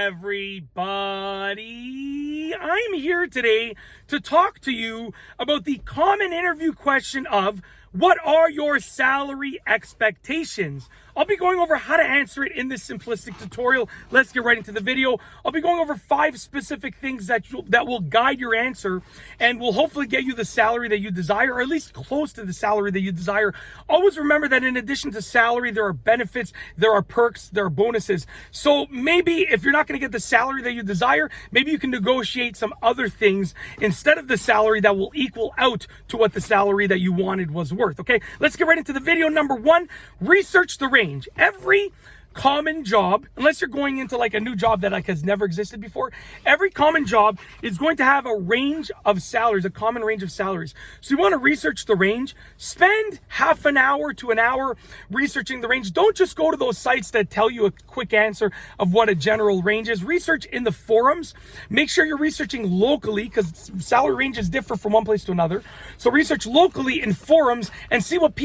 everybody? I'm here today to talk to you about the common interview question of what are your salary expectations? I'll be going over how to answer it in this simplistic tutorial. Let's get right into the video. I'll be going over 5 specific things that will guide your answer and will hopefully get you the salary that you desire, or at least close to the salary that you desire. Always remember that in addition to salary, there are benefits, there are perks, there are bonuses. So maybe if you're not going to get the salary that you desire, maybe you can negotiate some other things instead of the salary that will equal out to what the salary that you wanted was worth. Okay, let's get right into the video. Number 1, research the range. Every common job, unless you're going into like a new job that has never existed before, every common job is going to have a range of salaries, a common range of salaries. So you want to research the range. Spend half an hour to an hour researching the range. Don't just go to those sites that tell you a quick answer of what a general range is. Research in the forums. Make sure you're researching locally, because salary ranges differ from one place to another. So research locally in forums and see what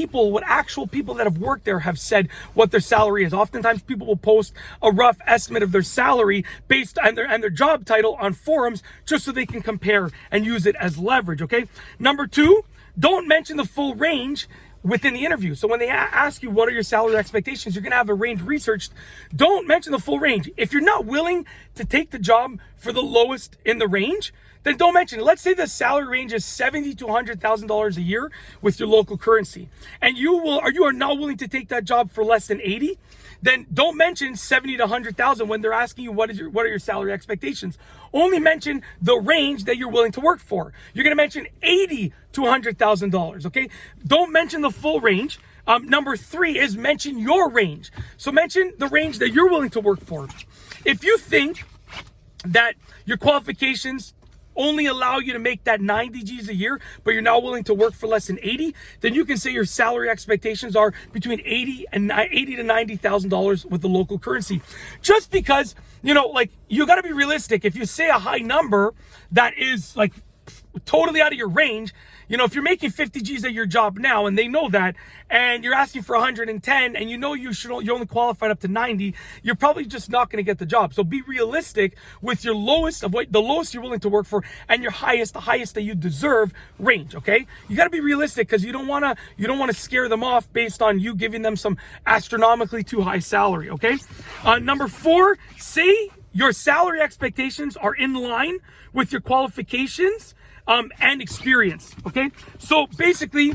actual people that have worked there have said what their salary is. Oftentimes people will post a rough estimate of their salary based on their job title on forums, just so they can compare and use it as leverage. Okay. Number 2, don't mention the full range within the interview. So when they ask you what are your salary expectations, you're going to have a range researched. Don't mention the full range. If you're not willing to take the job for the lowest in the range, then don't mention it. Let's say the salary range is $70,000 to $100,000 a year with your local currency, and you are not willing to take that job for less than 80. Then don't mention 70 to 100,000 when they're asking you what are your salary expectations. Only mention the range that you're willing to work for. You're going to mention $80,000 to $100,000. Okay, don't mention the full range. Number 3 is mention your range. So mention the range that you're willing to work for. If you think that your qualifications only allow you to make that 90 G's a year, but you're not willing to work for less than 80, then you can say your salary expectations are between $80,000 to $90,000 with the local currency. Just because, you got to be realistic. If you say a high number that is like totally out of your range, if you're making 50 G's at your job now and they know that, and you're asking for 110 and you're only qualified up to 90, you're probably just not going to get the job. So be realistic with your lowest of the lowest you're willing to work for, and your highest, the highest that you deserve range. Okay, you got to be realistic, because you don't want to scare them off based on you giving them some astronomically too high salary. Okay, number 4, say your salary expectations are in line with your qualifications and experience. Okay, so basically,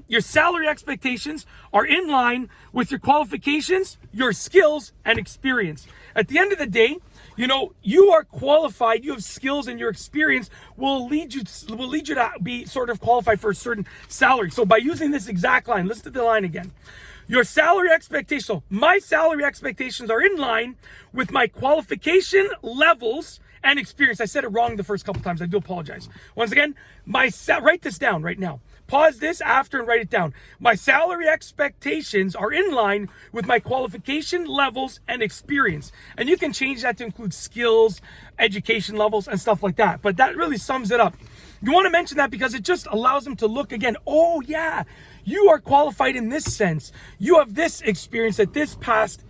your salary expectations are in line with your qualifications, your skills, and experience. At the end of the day, you are qualified. You have skills, and your experience will lead you to be sort of qualified for a certain salary. So by using this exact line, listen to the line again. Your salary expectations. So my salary expectations are in line with my qualification levels and experience. I said it wrong the first couple times. I do apologize. Once again, write this down right now. Pause this after and write it down. My salary expectations are in line with my qualification levels and experience. And you can change that to include skills, education levels, and stuff like that. But that really sums it up. You want to mention that because it just allows them to look again. Oh yeah, you are qualified in this sense. You have this experience at this past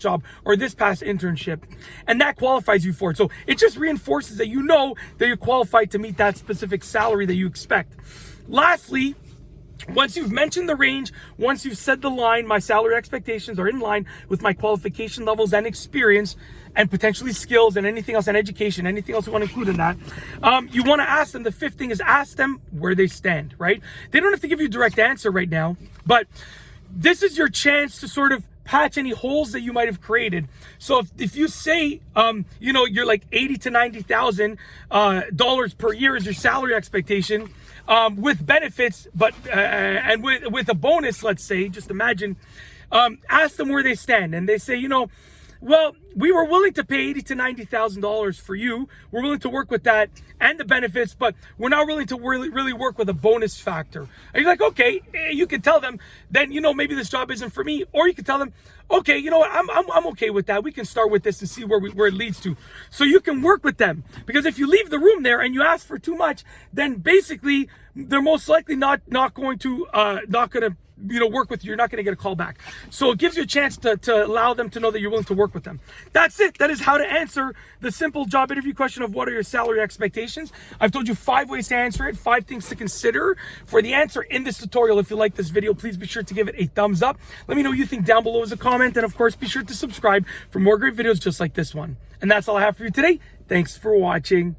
job or this past internship, and that qualifies you for it. So it just reinforces that that you're qualified to meet that specific salary that you expect. Lastly, once you've mentioned the range, once you've said the line, my salary expectations are in line with my qualification levels and experience, and potentially skills and anything else, and education, anything else you want to include in that, you want to ask them. The 5th thing is ask them where they stand, right? They don't have to give you a direct answer right now, but this is your chance to sort of patch any holes that you might have created. So if you say, you're like $80,000 to $90,000 per year is your salary expectation, with benefits, but and with a bonus, let's say, just imagine, ask them where they stand, and they say, well, we were willing to pay $80,000 to $90,000 for you. We're willing to work with that and the benefits, but we're not willing to really work with a bonus factor. And you're like, okay, you can tell them, then, maybe this job isn't for me. Or you can tell them, okay, you know what, I'm okay with that. We can start with this and see where it leads to. So you can work with them, because if you leave the room there and you ask for too much, then basically they're most likely not going to work with you, you're not going to get a call back. So it gives you a chance to allow them to know that you're willing to work with them. That's it. That is how to answer the simple job interview question of what are your salary expectations. I've told you 5 ways to answer it, 5 things to consider for the answer in this tutorial. If you like this video, please be sure to give it a thumbs up. Let me know what you think down below as a comment. And of course, be sure to subscribe for more great videos just like this one. And that's all I have for you today. Thanks for watching.